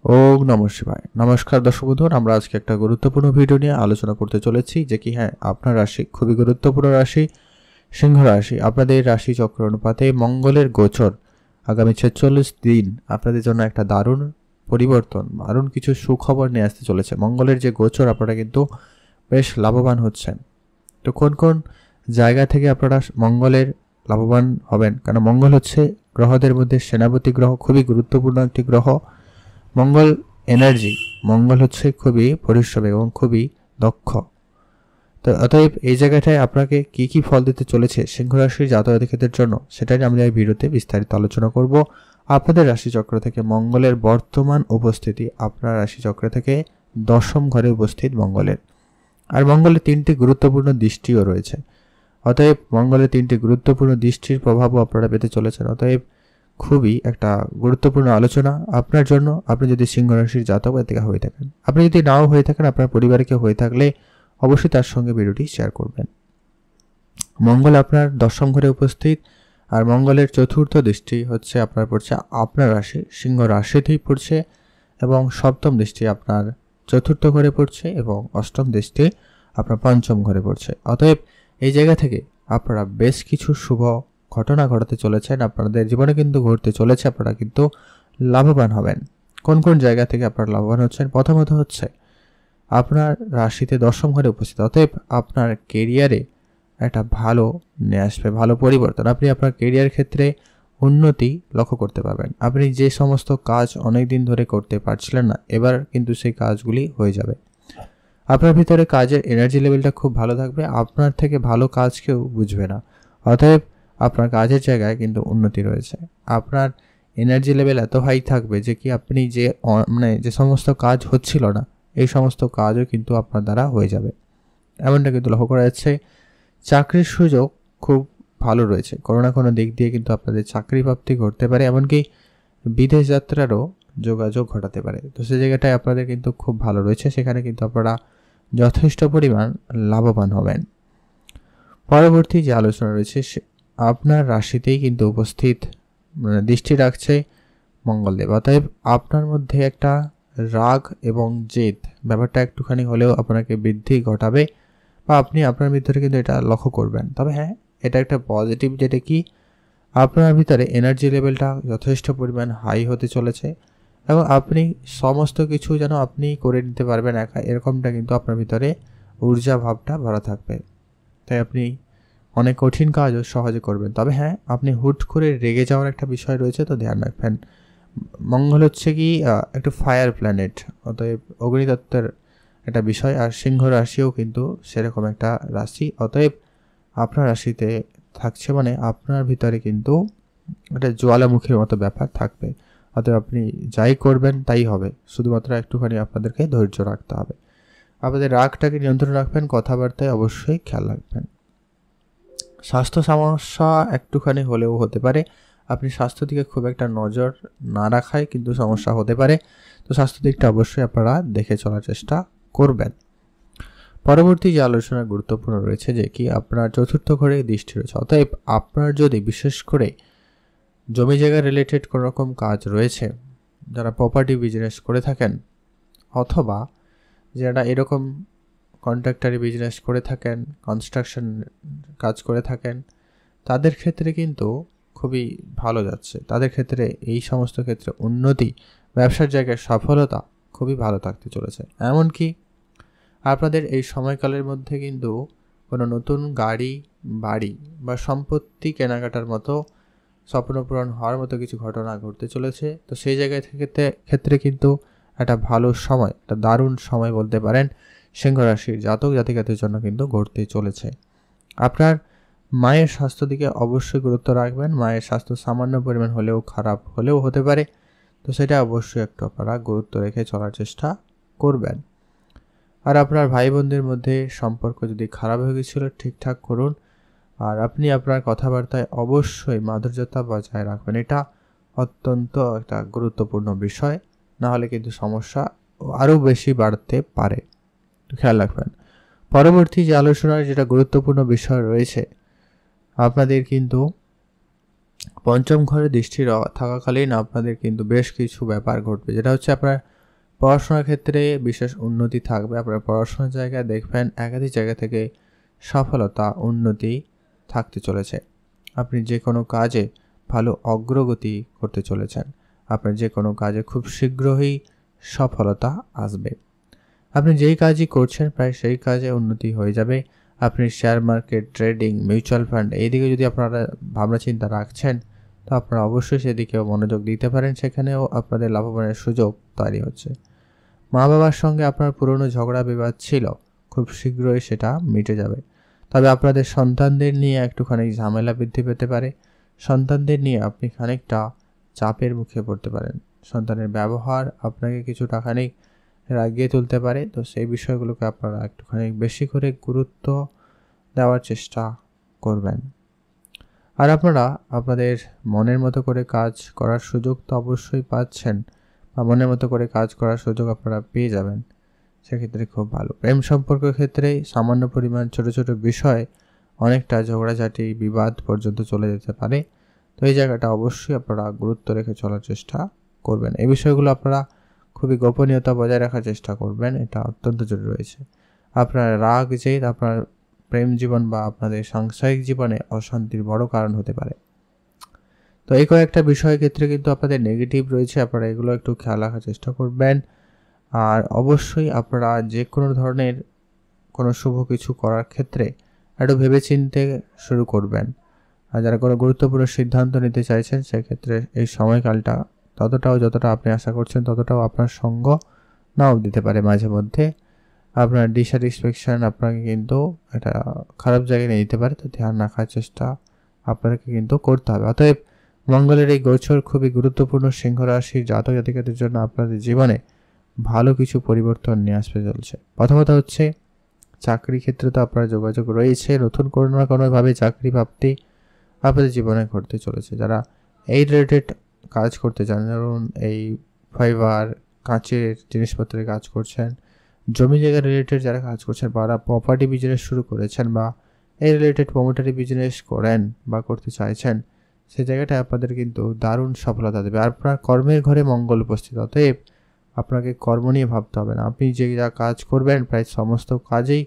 ওম নমঃ শিবায়। নমস্কার দর্শক বন্ধু, আমরা আজকে একটা গুরুত্বপূর্ণ ভিডিও নিয়ে আলোচনা করতে চলেছি যে কি আপনার রাশি খুবই গুরুত্বপূর্ণ রাশি সিংহ রাশি। আপনাদের রাশি চক্র অনুপাতে মঙ্গলের গোচর আগামী 46 দিন আপনাদের জন্য একটা দারুণ পরিবর্তন, দারুণ কিছু সুখবর নিয়ে আসতে চলেছে। মঙ্গলের যে গোচর, আপনারা কিন্তু বেশ লাভবান হচ্ছেন। তো কোন কোন জায়গা থেকে আপনারা মঙ্গলের লাভবান হবেন? কারণ মঙ্গল হচ্ছে গ্রহদের মধ্যে সেনাপতি গ্রহ, খুবই গুরুত্বপূর্ণ একটি গ্রহ। মঙ্গল এনার্জি, মঙ্গল হচ্ছে খুবই পরিশ্রমী এবং খুবই দক্ষ। তো অতএব এই জায়গাটায় আপনাকে কি কি ফল দিতে চলেছে সিংহ রাশির জাতক-জাতিকাদের জন্য, সেটাই আমরা এই ভিডিওতে বিস্তারিত আলোচনা করব। আপনাদের রাশিচক্র থেকে মঙ্গলের বর্তমান উপস্থিতি, আপনার রাশিচক্র থেকে 10ম ঘরে উপস্থিত মঙ্গলের, আর মঙ্গলের 3টি গুরুত্বপূর্ণ দৃষ্টিও রয়েছে। অতএব মঙ্গলের 3টি গুরুত্বপূর্ণ দৃষ্টির প্রভাবও আপনারা পেতে চলেছেন। অতএব খুবই একটা গুরুত্বপূর্ণ আলোচনা আপনার জন্য। আপনি যদি সিংহ রাশির জাতক জাতিকা হয়ে থাকেন, আপনি যদি নাও হয়ে থাকেন, আপনার পরিবারে কেউ হয়ে থাকলে অবশ্যই তার সঙ্গে ভিডিওটি শেয়ার করবেন। মঙ্গল আপনার 10ম ঘরে উপস্থিত, আর মঙ্গলের চতুর্থ দৃষ্টি হচ্ছে আপনার পড়ছে আপনার রাশি সিংহ রাশিতেই পড়ছে, এবং 7ম দৃষ্টি আপনার চতুর্থ ঘরে পড়ছে, এবং 8ম দৃষ্টি আপনার 5ম ঘরে পড়ছে। অতএব এই জায়গা থেকে আপনারা বেশ কিছু শুভ ঘটনা ঘটাতে চলেছেন, আপনাদের জীবনে কিন্তু ঘটতে চলেছে। আপনারা কিন্তু লাভবান হবেন। কোন কোন জায়গা থেকে আপনারা লাভবান হচ্ছেন? প্রথমত হচ্ছে আপনার রাশিতে 10ম ঘরে উপস্থিত, অতএব আপনার কেরিয়ারে একটা ভালো নিয়ে আসবে, ভালো পরিবর্তন। আপনি আপনার কেরিয়ার ক্ষেত্রে উন্নতি লক্ষ্য করতে পারবেন। আপনি যে সমস্ত কাজ অনেক দিন ধরে করতে পারছিলেন না, এবার কিন্তু সেই কাজগুলি হয়ে যাবে। আপনার ভিতরে কাজের এনার্জি লেভেলটা খুব ভালো থাকবে, আপনার থেকে ভালো কাজ কেউ বুঝবে না। অতএব আপনার কাজের জায়গায় কিন্তু উন্নতি রয়েছে। আপনার এনার্জি লেভেল এত হাই থাকবে যে কি আপনি যে সমস্ত কাজ হচ্ছিল না, এই সমস্ত কাজও কিন্তু আপনার দ্বারা হয়ে যাবে, এমনটা কিন্তু লক্ষ্য করা যাচ্ছে। চাকরির সুযোগ খুব ভালো রয়েছে, কোনো না কোনো দিক দিয়ে কিন্তু আপনাদের চাকরি প্রাপ্তি ঘটতে পারে, এমনকি বিদেশ যাত্রারও যোগাযোগ ঘটাতে পারে। তো সেই জায়গাটায় আপনাদের কিন্তু খুব ভালো রয়েছে, সেখানে কিন্তু আপনারা যথেষ্ট পরিমাণ লাভবান হবেন। পরবর্তী যে আলোচনা রয়েছে, আপনার রাশিতেই কিন্তু উপস্থিত দৃষ্টি রাখছে মঙ্গলদেব। অতএব আপনার মধ্যে একটা রাগ এবং জেদ ব্যাপারটা একটুখানি হলেও আপনাকে বৃদ্ধি ঘটাবে, বা আপনি আপনার ভিতরে কিন্তু এটা লক্ষ্য করবেন। তবে হ্যাঁ, এটা একটা পজিটিভ, যেটা কি আপনার ভিতরে এনার্জি লেভেলটা যথেষ্ট পরিমাণ হাই হতে চলেছে, এবং আপনি সমস্ত কিছু যেন আপনি করে নিতে পারবেন একা, এরকমটা কিন্তু আপনার ভিতরে ঊর্জা ভাবটা ভরা থাকবে। তাই আপনি অনেক কঠিন কাজও সহজে করবেন। তবে হ্যাঁ, আপনি হুট করে রেগে যাওয়ার একটা বিষয় রয়েছে, তো ধ্যান রাখবেন। মঙ্গল হচ্ছে কি একটু ফায়ার প্ল্যানেট, অতএব অগ্নিতত্ত্বের একটা বিষয়, আর সিংহ রাশিও কিন্তু সেরকম একটা রাশি। অতএব আপনার রাশিতে থাকছে মানে আপনার ভিতরে কিন্তু একটা জ্বালামুখীর মতো ব্যাপার থাকবে। অতএব আপনি যাই করবেন তাই হবে, শুধুমাত্র একটুখানি আপনাদেরকে ধৈর্য রাখতে হবে। আপনাদের রাগটাকে নিয়ন্ত্রণ রাখবেন, কথাবার্তায় অবশ্যই খেয়াল রাখবেন। স্বাস্থ্য সমস্যা একটুখানি হলেও হতে পারে, আপনি স্বাস্থ্য দিকে খুব একটা নজর না রাখায় কিন্তু সমস্যা হতে পারে। তো স্বাস্থ্য দিকটা অবশ্যই আপনারা দেখে চলার চেষ্টা করবেন। পরবর্তী যে আলোচনা গুরুত্বপূর্ণ রয়েছে যে কি আপনার চতুর্থ ঘরে দৃষ্টি রয়েছে। অতএব আপনার যদি বিশেষ করে জমি জায়গা রিলেটেড কোনো রকম কাজ রয়েছে, যারা প্রপার্টি বিজনেস করে থাকেন, অথবা যারা এরকম কন্ট্রাক্টারি বিজনেস করে থাকেন, কনস্ট্রাকশন কাজ করে থাকেন, তাদের ক্ষেত্রে কিন্তু খুবই ভালো যাচ্ছে। তাদের ক্ষেত্রে এই সমস্ত ক্ষেত্রে উন্নতি, ব্যবসার জায়গায় সফলতা খুবই ভালো থাকতে চলেছে। এমনকি আপনাদের এই সময়কালের মধ্যে কিন্তু কোনো নতুন গাড়ি, বাড়ি বা সম্পত্তি কেনাকাটার মতো স্বপ্নপূরণ হওয়ার মতো কিছু ঘটনা ঘটতে চলেছে। তো সেই জায়গায় ক্ষেত্রে কিন্তু একটা ভালো সময়, একটা দারুণ সময় বলতে পারেন সিংহ রাশির জাতক জাতিকাদের জন্য কিন্তু ঘটতে চলেছে। আপনার মায়ের স্বাস্থ্য দিকে অবশ্যই গুরুত্ব রাখবেন। মায়ের স্বাস্থ্য সামান্য পরিমাণ হলেও খারাপ হলেও হতে পারে, তো সেটা অবশ্যই একটু আপনারা গুরুত্ব রেখে চলার চেষ্টা করবেন। আর আপনার ভাই বোনদের মধ্যে সম্পর্ক যদি খারাপ হয়ে গেছিলো, ঠিকঠাক করুন। আর আপনি আপনার কথাবার্তায় অবশ্যই মাধুর্যতা বজায় রাখবেন, এটা অত্যন্ত একটা গুরুত্বপূর্ণ বিষয়, না হলে কিন্তু সমস্যা আরও বেশি বাড়তে পারে, খেয়াল রাখবেন। পরবর্তী যে আলোচনার যেটা গুরুত্বপূর্ণ বিষয় রয়েছে, আপনাদের কিন্তু পঞ্চম ঘরে দৃষ্টি থাকাকালীন আপনাদের কিন্তু বেশ কিছু ব্যাপার ঘটবে, যেটা হচ্ছে আপনার পড়াশোনার ক্ষেত্রে বিশেষ উন্নতি থাকবে। আপনার পড়াশোনার জায়গায় দেখবেন একাধিক জায়গা থেকে সফলতা উন্নতি থাকতে চলেছে। আপনি যে কোনো কাজে ভালো অগ্রগতি করতে চলেছেন। আপনার যে কোনো কাজে খুব শীঘ্রই সফলতা আসবে। আপনি যেই কাজই করছেন প্রায় সেই কাজে উন্নতি হয়ে যাবে। আপনি share market, trading, mutual fund এইদিকে যদি আপনারা ভাবনা চিন্তা রাখছেন, তো আপনারা অবশ্যই সেদিকেও মনোযোগ দিতে পারেন। সেখানেও আপনাদের লাভবানের সুযোগ তৈরি হচ্ছে। মা বাবার সঙ্গে আপনার পুরনো ঝগড়া বিবাদ ছিল, খুব শীঘ্রই সেটা মিটে যাবে। তবে আপনাদের সন্তানদের নিয়ে একটুখানি ঝামেলা বৃদ্ধি পেতে পারে। সন্তানদের নিয়ে আপনি খানিকটা চাপের মুখে পড়তে পারেন। সন্তানের ব্যবহার আপনাকে কিছুটা খানিক রাগিয়ে তুলতে পারে। তো সেই বিষয়গুলোকে আপনারা একটুখানি বেশি করে গুরুত্ব দেওয়ার চেষ্টা করবেন। আর আপনারা আপনাদের মনের মতো করে কাজ করার সুযোগ তো অবশ্যই পাচ্ছেন, বা মনের মতো করে কাজ করার সুযোগ আপনারা পেয়ে যাবেন। সেক্ষেত্রে খুব ভালো। প্রেম সম্পর্কের ক্ষেত্রে সামান্য পরিমাণ ছোট ছোট বিষয় অনেকটা ঝগড়াঝাটি, বিবাদ পর্যন্ত চলে যেতে পারে। তো এই জায়গাটা অবশ্যই আপনারা গুরুত্ব রেখে চলার চেষ্টা করবেন। এই বিষয়গুলো আপনারা খুবই গোপনীয়তা বজায় রাখার চেষ্টা করবেন, এটা অত্যন্ত জরুরি রয়েছে। আপনার রাগ জেদ আপনার প্রেম জীবন বা আপনাদের সাংসারিক জীবনে অশান্তির বড় কারণ হতে পারে। তো এই কয়েকটা বিষয়ের ক্ষেত্রে কিন্তু আপনাদের নেগেটিভ রয়েছে, আপনারা এগুলো একটু খেয়াল রাখার চেষ্টা করবেন। আর অবশ্যই আপনারা যে কোনো ধরনের কোনো শুভ কিছু করার ক্ষেত্রে একটু ভেবেচিন্তে শুরু করবেন। আর যারা কোনো গুরুত্বপূর্ণ সিদ্ধান্ত নিতে চাইছেন, সেক্ষেত্রে এই সময়কালটা যতটা আপনি আশা করছেন ততটাও আপনার সঙ্গ নাও দিতে পারে। মাঝে মধ্যে আপনার ডিস্যাটিসফ্যাকশন আপনাকে কিন্তু একটা খারাপ জায়গায় নিয়ে যেতে পারে। তো ধ্যান রাখার চেষ্টা আপনাকে কিন্তু করতে হবে। অতএব মঙ্গলের এই গোচর খুবই গুরুত্বপূর্ণ। সিংহ রাশির জাতক জাতিকাদের জন্য আপনাদের জীবনে ভালো কিছু পরিবর্তন নিয়ে আসতে চলছে। প্রথমত হচ্ছে চাকরি ক্ষেত্রে তো আপনার যোগাযোগ রয়েছে। নতুন কোনো না কোনোভাবে চাকরি প্রাপ্তি আপনাদের জীবনে ঘটতে চলেছে। যারা এই রিলেটেড কাজ করতে চান, ধরুন এই ফাইবার, কাঁচের জিনিসপত্রের কাজ করছেন, জমি জায়গা রিলেটেড যারা কাজ করছেন, বা প্রপার্টি বিজনেস শুরু করেছেন, বা এই রিলেটেড প্রমোটারি বিজনেস করেন বা করতে চাইছেন, সেই জায়গাটায় আপনাদের কিন্তু দারুণ সফলতা দেবে। আর আপনার কর্মের ঘরে মঙ্গল উপস্থিত, অতএব আপনাকে কর্ম নিয়ে ভাবতে হবে না। আপনি যে যা কাজ করবেন প্রায় সমস্ত কাজেই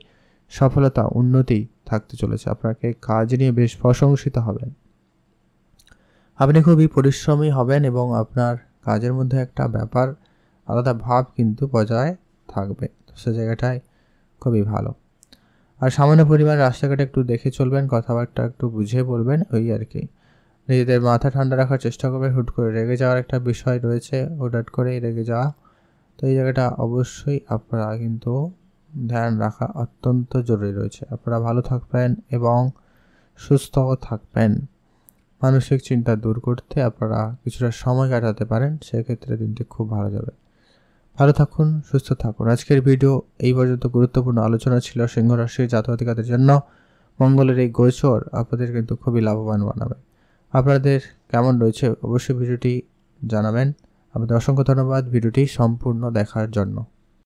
সফলতা উন্নতি থাকতে চলেছে। আপনাকে কাজ নিয়ে বেশ প্রশংসিত হবেন। আপনি খুবই পরিশ্রমী হবেন এবং আপনার কাজের মধ্যে একটা ব্যাপার আলাদা ভাব কিন্তু বজায় থাকবে। তো সে জায়গাটায় খুবই ভালো। আর সামান্য পরিমাণ রাস্তাঘাটে একটু দেখে চলবেন, কথাবার্তা একটু বুঝে বলবেন, ওই আর কি। নিজেদের মাথা ঠান্ডা রাখার চেষ্টা করবেন। হুট করে রেগে যাওয়ার একটা বিষয় রয়েছে, হুটহাট করে রেগে যাওয়া। তো এই জায়গাটা অবশ্যই আপনারা কিন্তু ধ্যান রাখা অত্যন্ত জরুরি রয়েছে। আপনারা ভালো থাকবেন এবং সুস্থ থাকবেন। মানসিক চিন্তা দূর করতে আপনারা কিছুটা সময় কাটাতে পারেন, সেক্ষেত্রে দিনটি খুব ভালো যাবে। ভালো থাকুন, সুস্থ থাকুন। আজকের ভিডিও এই পর্যন্ত। গুরুত্বপূর্ণ আলোচনা ছিল সিংহ রাশির জাতক জাতিকাদের জন্য মঙ্গলের এই গোচর আপনাদের কিন্তু খুবই লাভবান বানাবে। আপনাদের কেমন রয়েছে অবশ্যই ভিডিওটি জানাবেন। আপনাদের অসংখ্য ধন্যবাদ ভিডিওটি সম্পূর্ণ দেখার জন্য।